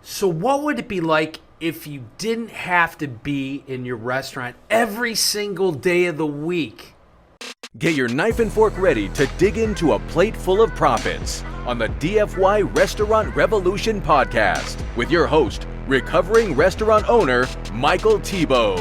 So what would it be like if you didn't have to be in your restaurant every single day of the week? Get your knife and fork ready to dig into a plate full of profits on the DFY Restaurant Revolution Podcast with your host, recovering restaurant owner, Michael Tebow.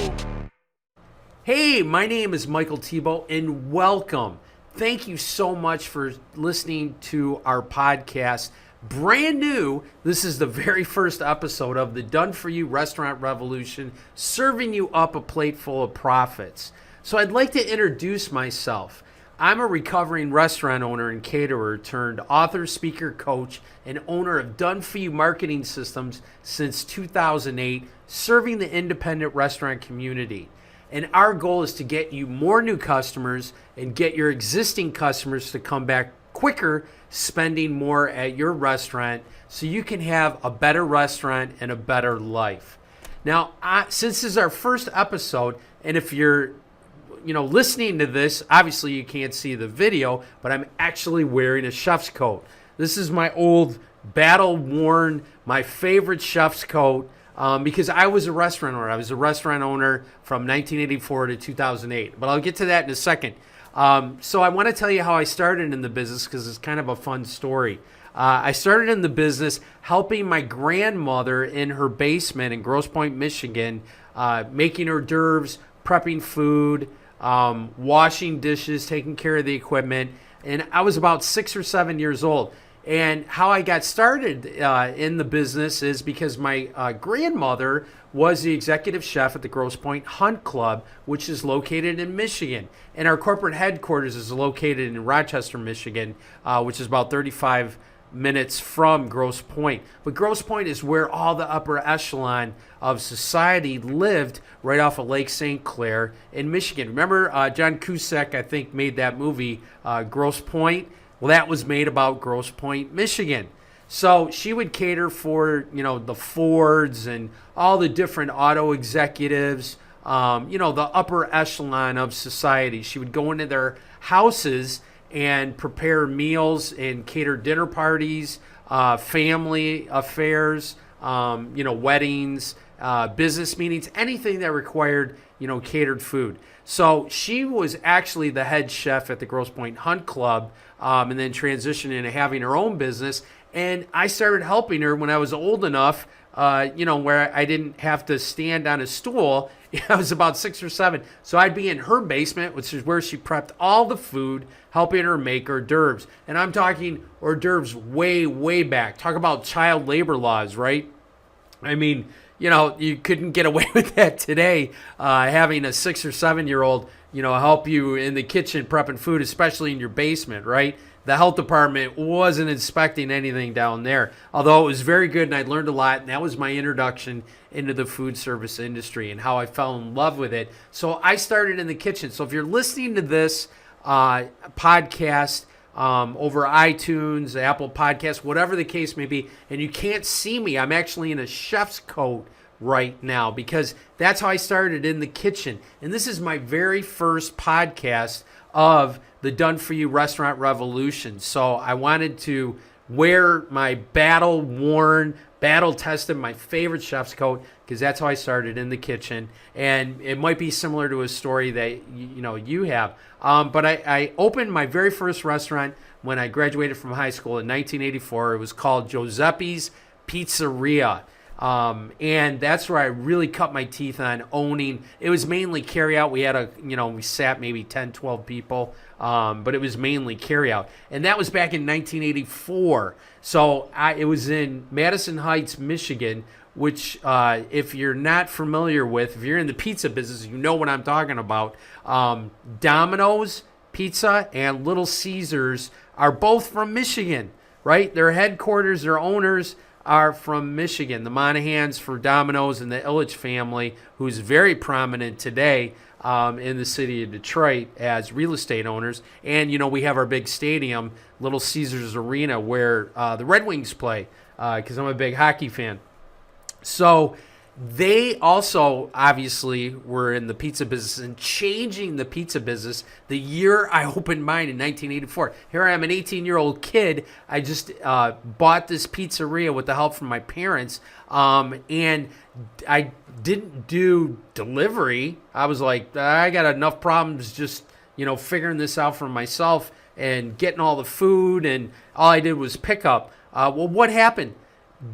Hey, my name is Michael Tebow and welcome. Thank you so much for listening to our podcast. Brand new, this is the very first episode of the Done For You Restaurant Revolution, serving you up a plate full of profits. So I'd like to introduce myself. I'm a recovering restaurant owner and caterer turned author, speaker, coach, and owner of Done For You Marketing Systems since 2008, serving the independent restaurant community. And our goal is to get you more new customers and get your existing customers to come back quicker, spending more at your restaurant so you can have a better restaurant and a better life. Now, since this is our first episode, and if you're listening to this, obviously you can't see the video, but I'm actually wearing a chef's coat. This is my old battle-worn, my favorite chef's coat, because I was a restaurant owner. I was a restaurant owner from 1984 to 2008, but I'll get to that in a second. So I want to tell you how I started in the business because it's kind of a fun story. I started in the business helping my grandmother in her basement in Grosse Pointe, Michigan, making hors d'oeuvres, prepping food, washing dishes, taking care of the equipment. And I was about 6 or 7 years old. And how I got started in the business is because my grandmother was the executive chef at the Grosse Pointe Hunt Club, which is located in Michigan. And our corporate headquarters is located in Rochester, Michigan, which is about 35 minutes from Grosse Pointe. But Grosse Pointe is where all the upper echelon of society lived, right off of Lake St. Clair in Michigan. Remember, John Cusack, I think, made that movie, Grosse Pointe? Well, that was made about Grosse Pointe, Michigan. So she would cater for, the Fords and all the different auto executives, the upper echelon of society. She would go into their houses and prepare meals and cater dinner parties, family affairs, weddings, business meetings, anything that required, catered food. So she was actually the head chef at the Grosse Pointe Hunt Club, and then transitioned into having her own business. And I started helping her when I was old enough, where I didn't have to stand on a stool. I was about 6 or 7. So I'd be in her basement, which is where she prepped all the food, helping her make hors d'oeuvres. And I'm talking hors d'oeuvres way, way back. Talk about child labor laws, right? I mean, you couldn't get away with that today, having a 6 or 7 year old, help you in the kitchen prepping food, especially in your basement, right? The health department wasn't inspecting anything down there, although it was very good and I learned a lot. And that was my introduction into the food service industry and how I fell in love with it. So I started in the kitchen. So if you're listening to this podcast over iTunes, Apple Podcasts, whatever the case may be, and you can't see me, I'm actually in a chef's coat right now because that's how I started in the kitchen. And this is my very first podcast of the Done For You Restaurant Revolution. So I wanted to wear my battle-worn, battle-tested, my favorite chef's coat because that's how I started in the kitchen. And it might be similar to a story that you have. But I opened my very first restaurant when I graduated from high school in 1984. It was called Giuseppe's Pizzeria. And that's where I really cut my teeth on owning. It was mainly carry out. We had we sat maybe 10, 12 people, but it was mainly carry out. And that was back in 1984. So it was in Madison Heights, Michigan, which if you're not familiar with, if you're in the pizza business, you know what I'm talking about. Domino's Pizza and Little Caesars are both from Michigan, right? Their headquarters, their owners are from Michigan. The Monahans for Domino's and the Illich family, who's very prominent today in the city of Detroit as real estate owners. And, we have our big stadium, Little Caesars Arena, where the Red Wings play, because I'm a big hockey fan. So they also obviously were in the pizza business and changing the pizza business the year I opened mine in 1984. Here I am, an 18-year-old kid. I just bought this pizzeria with the help from my parents, and I didn't do delivery. I was like, I got enough problems just, figuring this out for myself and getting all the food, and all I did was pick up. Well, what happened?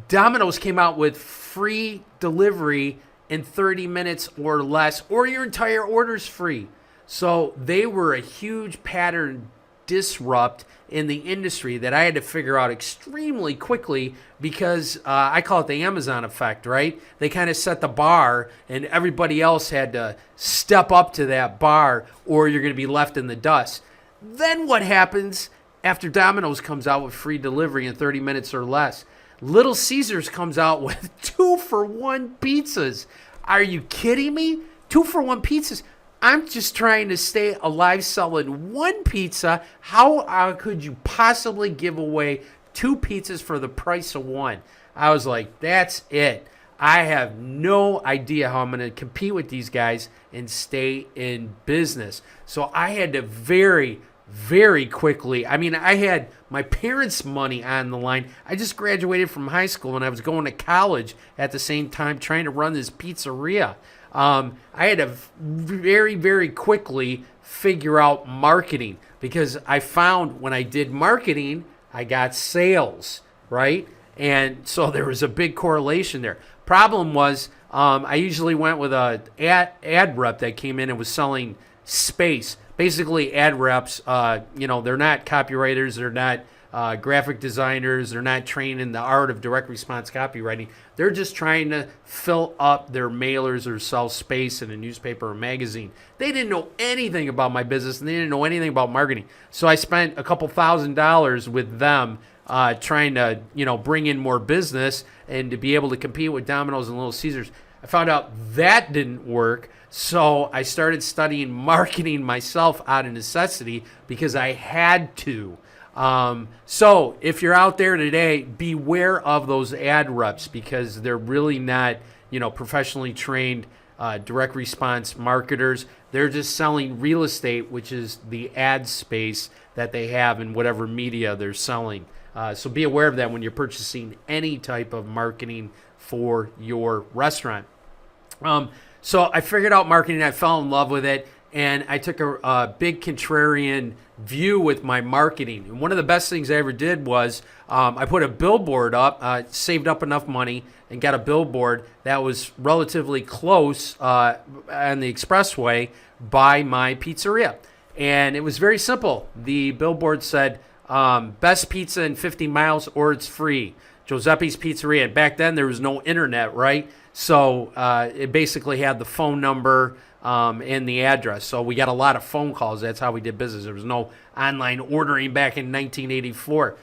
Domino's came out with free delivery in 30 minutes or less, or your entire order's free. So they were a huge pattern disrupt in the industry that I had to figure out extremely quickly because I call it the Amazon effect, right? They kind of set the bar and everybody else had to step up to that bar or you're going to be left in the dust. Then what happens after Domino's comes out with free delivery in 30 minutes or less? Little Caesars comes out with 2-for-1 pizzas. Are you kidding me? 2-for-1 pizzas. I'm just trying to stay alive selling one pizza. How could you possibly give away 2 pizzas for the price of one? I was like, that's it. I have no idea how I'm going to compete with these guys and stay in business. So I had to very quickly. I mean, I had my parents' money on the line. I just graduated from high school and I was going to college at the same time trying to run this pizzeria. I had to very quickly figure out marketing because I found when I did marketing, I got sales, right? And so there was a big correlation there. Problem was, I usually went with a ad rep that came in and was selling space. Basically, ad reps, they're not copywriters, they're not graphic designers, they're not trained in the art of direct response copywriting. They're just trying to fill up their mailers or sell space in a newspaper or magazine. They didn't know anything about my business, and they didn't know anything about marketing. So I spent a couple $1,000s with them trying to, bring in more business and to be able to compete with Domino's and Little Caesars. I found out that didn't work. So I started studying marketing myself out of necessity because I had to. So if you're out there today, beware of those ad reps because they're really not, professionally trained direct response marketers. They're just selling real estate, which is the ad space that they have in whatever media they're selling. So be aware of that when you're purchasing any type of marketing for your restaurant. So I figured out marketing. I fell in love with it, and I took a big contrarian view with my marketing. And one of the best things I ever did was I put a billboard up, saved up enough money, and got a billboard that was relatively close on the expressway by my pizzeria. And it was very simple. The billboard said, best pizza in 50 miles or it's free. Giuseppe's Pizzeria. And back then there was no internet, right? So it basically had the phone number and the address. So we got a lot of phone calls. That's how we did business. There was no online ordering back in 1984.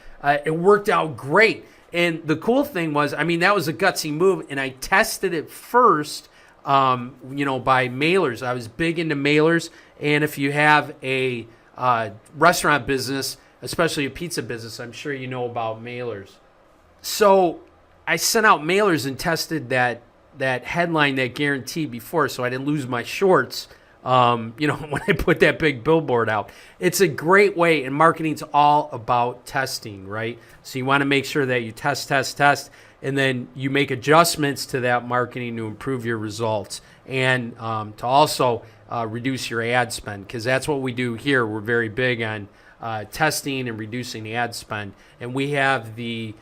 It worked out great. And the cool thing was, that was a gutsy move. And I tested it first, by mailers. I was big into mailers. And if you have a restaurant business, especially a pizza business, I'm sure you know about mailers. So I sent out mailers and tested that headline, that guarantee before, so I didn't lose my shorts, when I put that big billboard out. It's a great way, and marketing's all about testing, right? So you want to make sure that you test, and then you make adjustments to that marketing to improve your results and to also reduce your ad spend, because that's what we do here. We're very big on testing and reducing ad spend, and we have the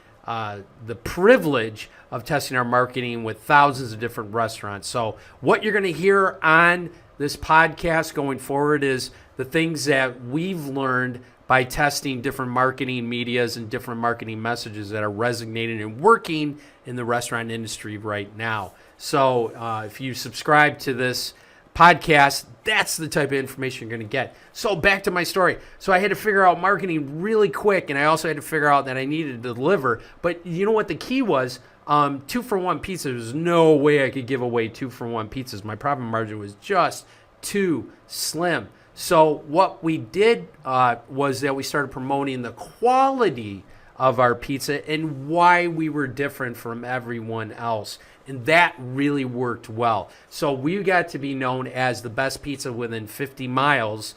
privilege of testing our marketing with thousands of different restaurants. So what you're going to hear on this podcast going forward is the things that we've learned by testing different marketing medias and different marketing messages that are resonating and working in the restaurant industry right now. So if you subscribe to this podcast, that's the type of information you're going to get. So back to my story. So I had to figure out marketing really quick, and I also had to figure out that I needed to deliver. But you know what the key was? 2-for-1 pizzas. There's no way I could give away 2-for-1 pizzas. My profit margin was just too slim. So what we did was that we started promoting the quality of our pizza and why we were different from everyone else. And that really worked well. So we got to be known as the best pizza within 50 miles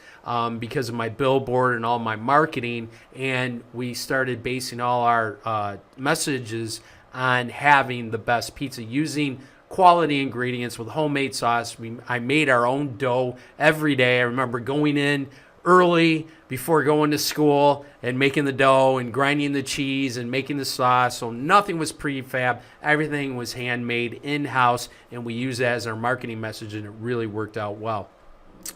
because of my billboard and all my marketing. And we started basing all our messages on having the best pizza, using quality ingredients with homemade sauce. I made our own dough every day. I remember going in early before going to school and making the dough and grinding the cheese and making the sauce. So nothing was prefab. Everything was handmade in-house, and we used that as our marketing message, and it really worked out well.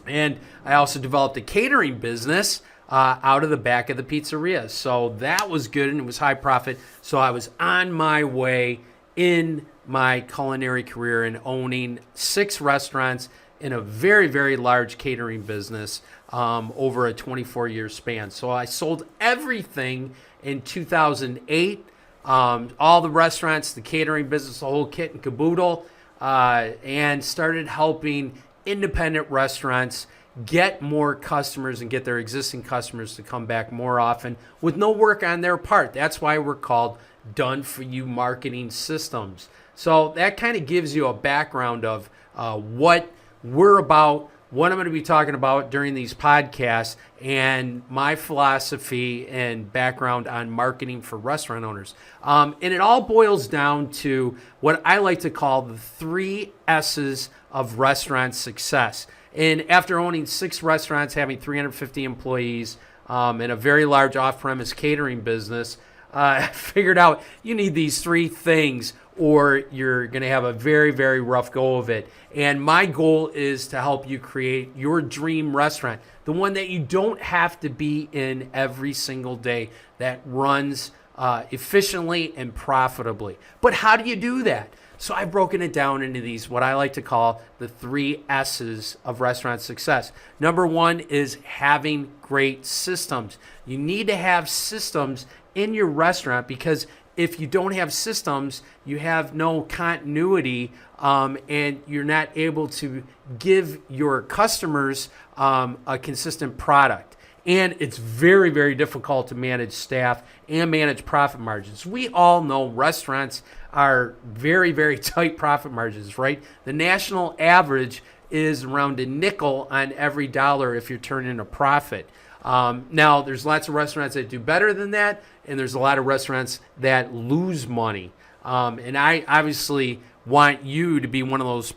And I also developed a catering business out of the back of the pizzeria. So that was good, and it was high profit. So I was on my way in my culinary career and owning 6 restaurants in a very, very large catering business over a 24-year span. So I sold everything in 2008, all the restaurants, the catering business, the whole kit and caboodle, and started helping independent restaurants get more customers and get their existing customers to come back more often with no work on their part. That's why we're called done-for-you marketing systems. So that kind of gives you a background of what we're about, what I'm going to be talking about during these podcasts, and my philosophy and background on marketing for restaurant owners. And it all boils down to what I like to call the 3 S's of restaurant success. And after owning 6 restaurants, having 350 employees, and a very large off-premise catering business, I figured out you need these 3 things or you're going to have a very, very rough go of it. And my goal is to help you create your dream restaurant, the one that you don't have to be in every single day, that runs efficiently and profitably. But how do you do that? So I've broken it down into these, what I like to call the 3 S's of restaurant success. Number 1 is having great systems. You need to have systems in your restaurant, because if you don't have systems, you have no continuity, and you're not able to give your customers a consistent product. And it's very, very difficult to manage staff and manage profit margins. We all know restaurants are very, very tight profit margins, right? The national average is around a nickel on every dollar if you're turning a profit. Now, there's lots of restaurants that do better than that, and there's a lot of restaurants that lose money. And I obviously want you to be one of those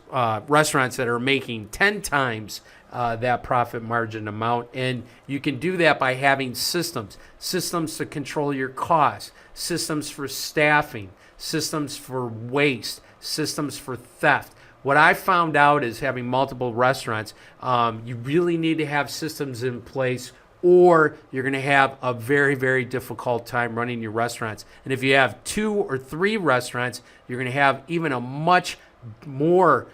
restaurants that are making 10 times that profit margin amount. And you can do that by having systems to control your costs, systems for staffing, systems for waste, systems for theft. What I found out is having multiple restaurants, you really need to have systems in place, or you're going to have a very, very difficult time running your restaurants. And if you have 2 or 3 restaurants, you're going to have even a much more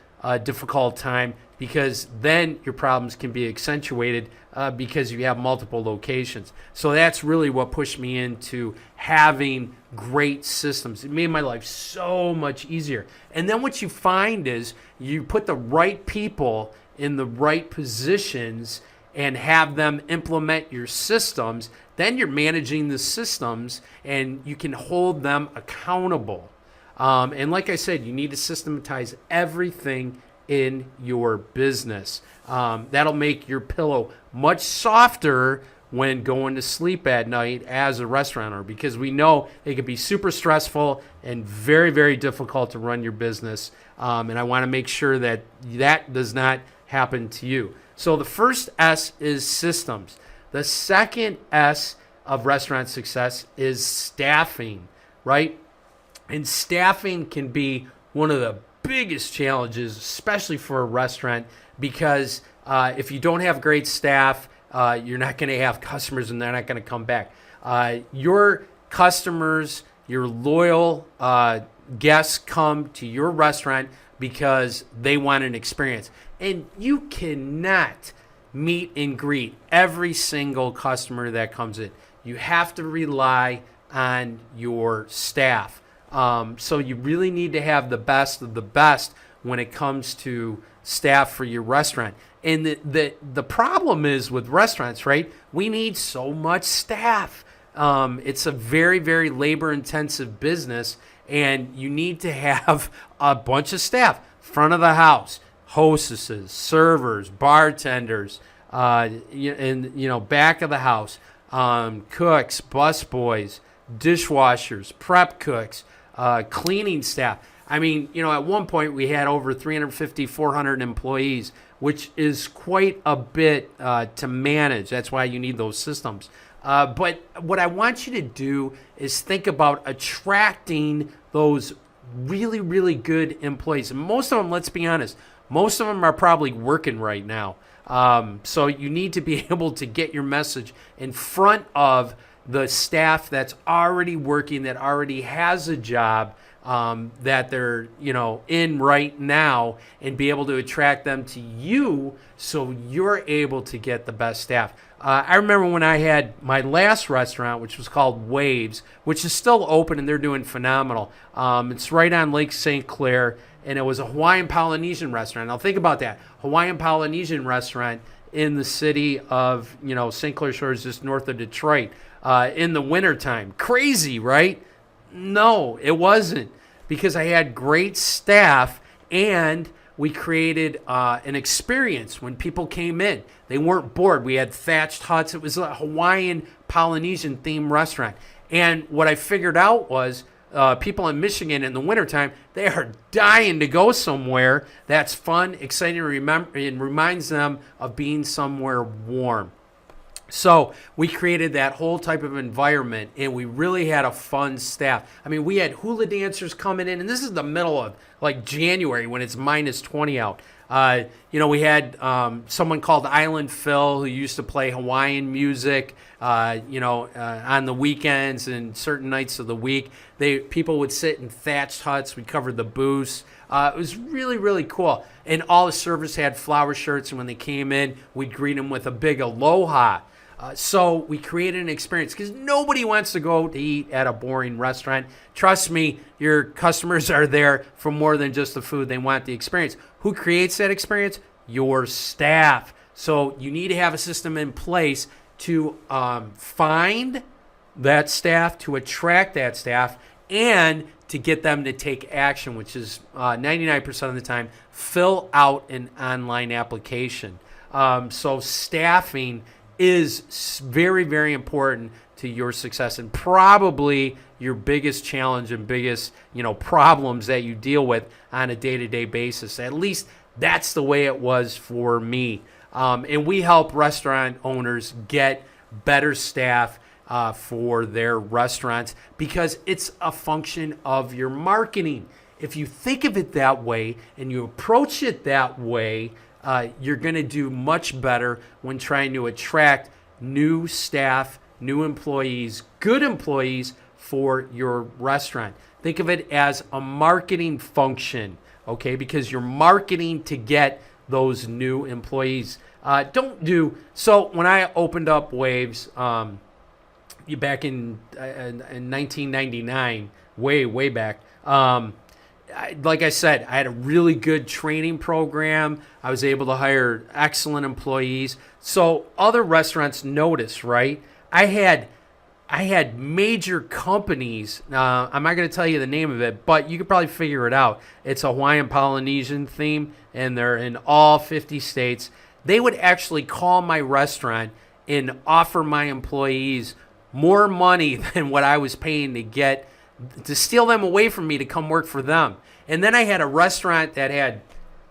difficult time, because then your problems can be accentuated because you have multiple locations. So that's really what pushed me into having great systems. It made my life so much easier. And then what you find is you put the right people in the right positions and have them implement your systems. Then you're managing the systems and you can hold them accountable. And like I said, you need to systematize everything in your business. That'll make your pillow much softer when going to sleep at night as a restaurant owner, because we know it can be super stressful and very, very difficult to run your business. And I want to make sure that that does not happen to you. So the first S is systems. The second S of restaurant success is staffing, right? And staffing can be one of the biggest challenges, especially for a restaurant, because if you don't have great staff, you're not going to have customers and they're not going to come back. Your customers, your loyal guests come to your restaurant because they want an experience. And you cannot meet and greet every single customer that comes in. You have to rely on your staff. So you really need to have the best of the best when it comes to staff for your restaurant. And the problem is with restaurants, right? We need so much staff. It's a very, very labor-intensive business, and you need to have a bunch of staff. Front of the house, hostesses, servers, bartenders, and back of the house, cooks, busboys, dishwashers, prep cooks, cleaning staff. I mean, at one point we had over 350, 400 employees, which is quite a bit to manage. That's why you need those systems. But what I want you to do is think about attracting those really, really good employees. And most of them, let's be honest, most of them are probably working right now. So you need to be able to get your message in front of the staff that's already working, that already has a job, that they're, in right now, and be able to attract them to you so you're able to get the best staff. I remember when I had my last restaurant, which was called Waves, which is still open and they're doing phenomenal. It's right on Lake St. Clair, and it was a Hawaiian Polynesian restaurant. Now think about that. Hawaiian Polynesian restaurant in the city of, St. Clair Shores, just north of Detroit, in the wintertime. Crazy, right? No, it wasn't, because I had great staff and we created an experience when people came in. They weren't bored. We had thatched huts. It was a Hawaiian Polynesian themed restaurant. And what I figured out was people in Michigan in the wintertime, they are dying to go somewhere that's fun, exciting, and reminds them of being somewhere warm. So we created that whole type of environment, and we really had a fun staff. I mean, we had hula dancers coming in, and this is the middle of January when it's minus 20 out. We had someone called Island Phil who used to play Hawaiian music, on the weekends and certain nights of the week. People would sit in thatched huts. We covered the booths. It was really, really cool. And all the servers had flower shirts, and when they came in, we'd greet them with a big aloha. So we created an experience, because nobody wants to go to eat at a boring restaurant. Trust me, your customers are there for more than just the food. They want the experience. Who creates that experience? Your staff. So you need to have a system in place to find that staff, to attract that staff, and to get them to take action, which is 99% of the time, fill out an online application. So staffing is very, very important to your success, and probably your biggest challenge and biggest, problems that you deal with on a day-to-day basis. At least that's the way it was for me. And we help restaurant owners get better staff for their restaurants, because it's a function of your marketing. If you think of it that way and you approach it that way, you're going to do much better when trying to attract new staff, new employees, good employees for your restaurant. Think of it as a marketing function, okay? Because you're marketing to get those new employees. So when I opened up Waves back in 1999, way back, like I said, I had a really good training program. I was able to hire excellent employees. So other restaurants noticed, right? I had major companies. I'm not going to tell you the name of it, but you could probably figure it out. It's a Hawaiian Polynesian theme, and they're in all 50 states. They would actually call my restaurant and offer my employees more money than what I was paying to steal them away from me to come work for them. And then I had a restaurant that had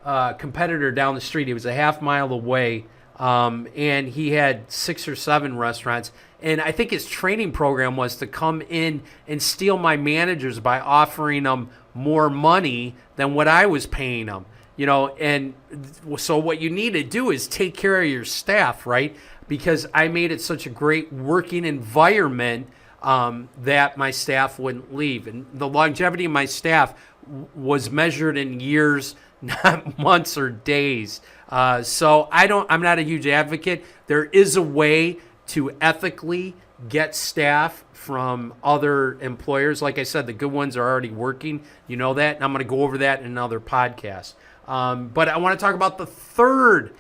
a competitor down the street. He was a half mile away, and he had 6 or 7 restaurants. And I think his training program was to come in and steal my managers by offering them more money than what I was paying them. And so what you need to do is take care of your staff, right? Because I made it such a great working environment that my staff wouldn't leave. And the longevity of my staff was measured in years, not months or days. So I'm not a huge advocate. There is a way to ethically get staff from other employers. Like I said, the good ones are already working. You know that, and I'm going to go over that in another podcast. But I want to talk about the third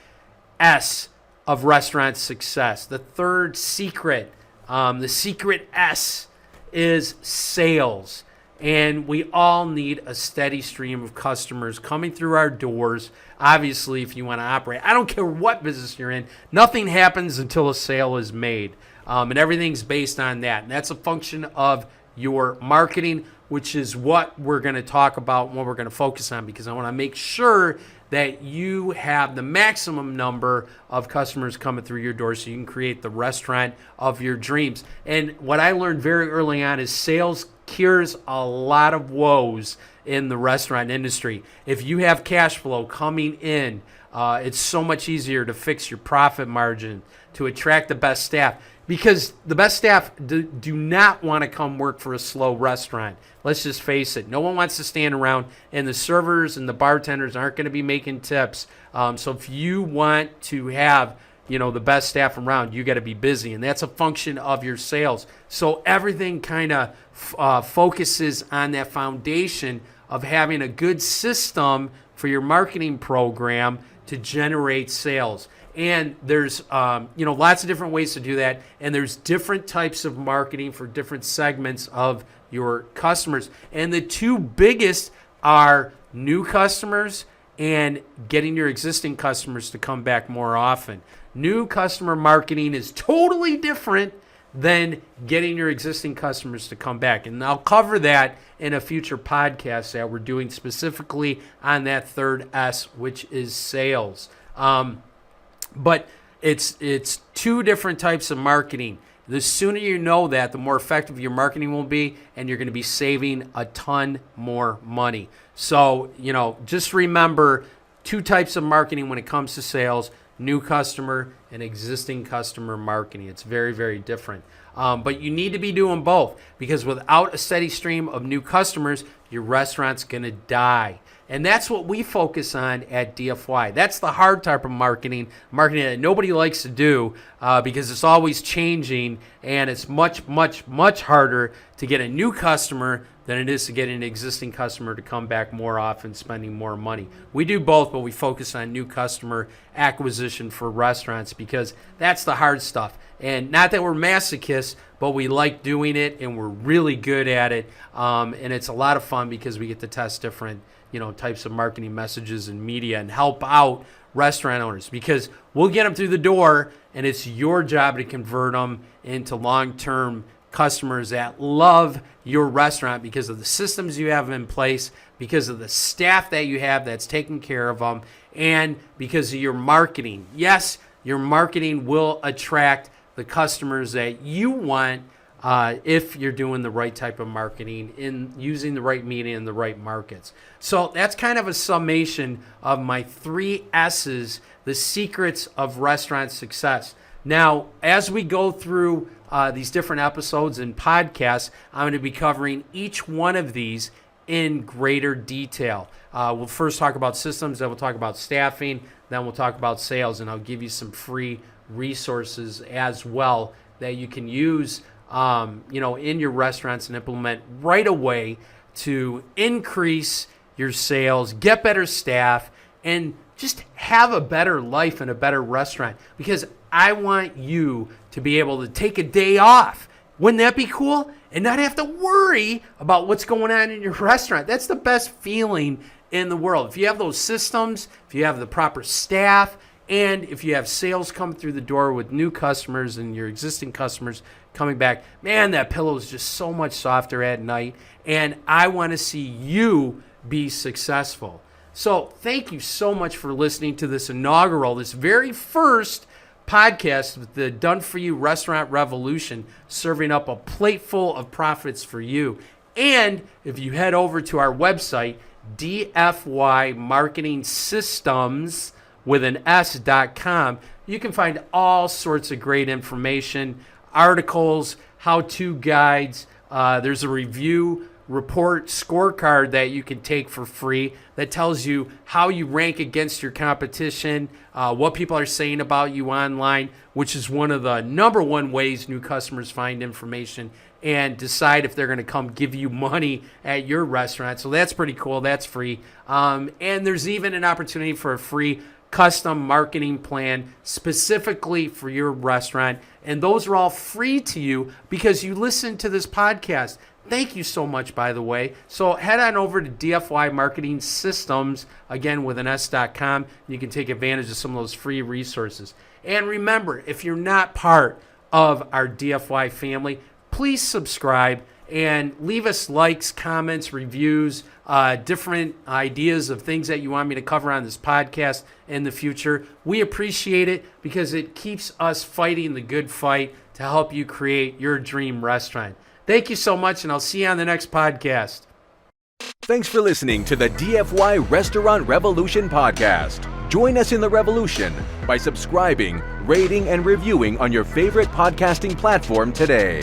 S of restaurant success, the third secret The secret S is sales. And we all need a steady stream of customers coming through our doors. Obviously, if you want to operate, I don't care what business you're in, nothing happens until a sale is made. And everything's based on that. And that's a function of your marketing, which is what we're going to talk about and what we're going to focus on, because I want to make sure that you have the maximum number of customers coming through your door so you can create the restaurant of your dreams. And what I learned very early on is sales cures a lot of woes in the restaurant industry. If you have cash flow coming in, it's so much easier to fix your profit margin, to attract the best staff, because the best staff do not want to come work for a slow restaurant. Let's just face it. No one wants to stand around, and the servers and the bartenders aren't going to be making tips. So if you want to have the best staff around, you got to be busy, and that's a function of your sales. So everything kind of focuses on that foundation of having a good system for your marketing program to generate sales. And there's lots of different ways to do that, and there's different types of marketing for different segments of your customers. And the two biggest are new customers and getting your existing customers to come back more often. New customer marketing is totally different than getting your existing customers to come back. And I'll cover that in a future podcast that we're doing specifically on that third S, which is sales. But it's two different types of marketing. The sooner you know that, the more effective your marketing will be, and you're going to be saving a ton more money. So, just remember two types of marketing when it comes to sales: new customer and existing customer marketing. It's very, very different. But you need to be doing both, because without a steady stream of new customers, your restaurant's going to die. And that's what we focus on at DFY. That's the hard type of marketing that nobody likes to do because it's always changing, and it's much, much, much harder to get a new customer than it is to get an existing customer to come back more often, spending more money. We do both, but we focus on new customer acquisition for restaurants because that's the hard stuff. And not that we're masochists, but we like doing it, and we're really good at it. And it's a lot of fun because we get to test different types of marketing messages and media and help out restaurant owners, because we'll get them through the door, and it's your job to convert them into long-term customers that love your restaurant because of the systems you have in place, because of the staff that you have that's taking care of them, and because of your marketing. Yes, your marketing will attract the customers that you want if you're doing the right type of marketing, in using the right media in the right markets. So that's kind of a summation of my 3 S's, the secrets of restaurant success. Now, as we go through these different episodes and podcasts, I'm going to be covering each one of these in greater detail. We'll first talk about systems, then we'll talk about staffing, then we'll talk about sales, and I'll give you some free resources as well that you can use in your restaurants and implement right away to increase your sales, get better staff, and just have a better life and a better restaurant. Because I want you to be able to take a day off. Wouldn't that be cool? And not have to worry about what's going on in your restaurant. That's the best feeling in the world. If you have those systems, if you have the proper staff, and if you have sales come through the door with new customers and your existing customers coming back, man, that pillow is just so much softer at night. And I want to see you be successful. So thank you so much for listening to this very first podcast with the Done For You Restaurant Revolution, serving up a plate full of profits for you. And if you head over to our website, DFY Marketing Systems with an S.com, you can find all sorts of great information, articles, how-to guides. There's a review report scorecard that you can take for free that tells you how you rank against your competition, what people are saying about you online, which is one of the number one ways new customers find information and decide if they're going to come give you money at your restaurant. So that's pretty cool. That's free. And there's even an opportunity for a free custom marketing plan specifically for your restaurant. And those are all free to you because you listen to this podcast. Thank you so much, by the way. So head on over to DFY Marketing Systems, again with an S.com, and you can take advantage of some of those free resources. And remember, if you're not part of our DFY family, please subscribe and leave us likes, comments, reviews, different ideas of things that you want me to cover on this podcast in the future. We appreciate it because it keeps us fighting the good fight to help you create your dream restaurant. Thank you so much, and I'll see you on the next podcast. Thanks for listening to the DFY Restaurant Revolution Podcast. Join us in the revolution by subscribing, rating, and reviewing on your favorite podcasting platform today.